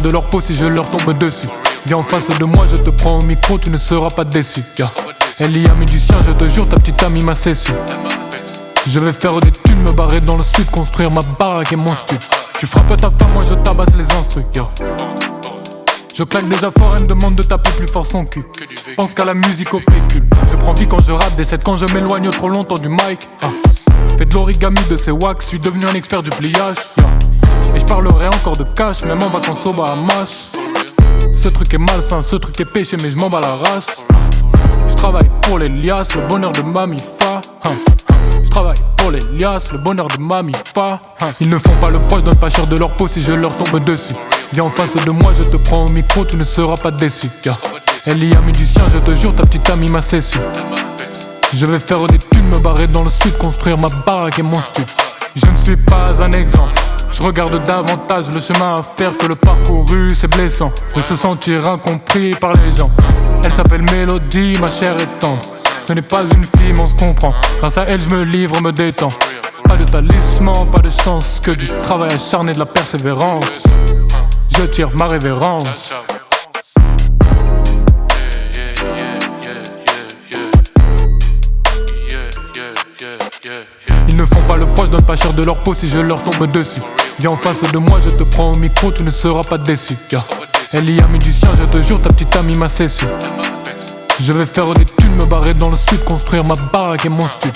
de leur peau si je leur tombe dessus. Viens en face de moi, je te prends au micro, tu ne seras pas déçu. Elle y a mis du sien, je te jure, ta petite amie m'a cessé. Je vais faire des thunes, me barrer dans le sud, construire ma baraque et mon stud. Tu frappes ta femme, moi je tabasse les instrucs. Je claque déjà fort, elle me demande de taper plus fort son cul. Pense qu'à la musique au pécule. Je prends vie quand je rate, décède quand je m'éloigne trop longtemps du mic. Fais de l'origami de ces wax, suis devenu un expert du pliage. Et je parlerai encore de cash, même en vacances au Bahamas. Ce truc est malsain, ce truc est péché, mais je m'en bats la race. Je travaille pour les liasses, le bonheur de Mamie Fa. Je travaille pour les liasses, le bonheur de Mamie Fa. Ils ne font pas le poids, je donne pas cher de leur peau si je leur tombe dessus. Viens en face de moi, je te prends au micro, tu ne seras pas déçu. Elle y a mis du sien, je te jure, ta petite amie m'a cessé. Je vais faire des thunes, me barrer dans le sud, construire ma baraque et mon stud. Je ne suis pas un exemple, je regarde davantage le chemin à faire que le parcouru, c'est blessant de se sentir incompris par les gens. Elle s'appelle Mélodie, ma chère est tendre. Ce n'est pas une fille, mais on se comprend. Grâce à elle, je me livre, me détends. Pas de talisman, pas de chance, que du travail acharné, de la persévérance. Je tire ma révérence. Ils ne font pas le poids, je donne pas cher de leur peau si je leur tombe dessus. Viens en face de moi, je te prends au micro, tu ne seras pas déçu. Elle y a mis du sien, je te jure, ta petite amie m'a cessé. Je vais faire des thunes, me barrer dans le sud, construire ma baraque et mon stud.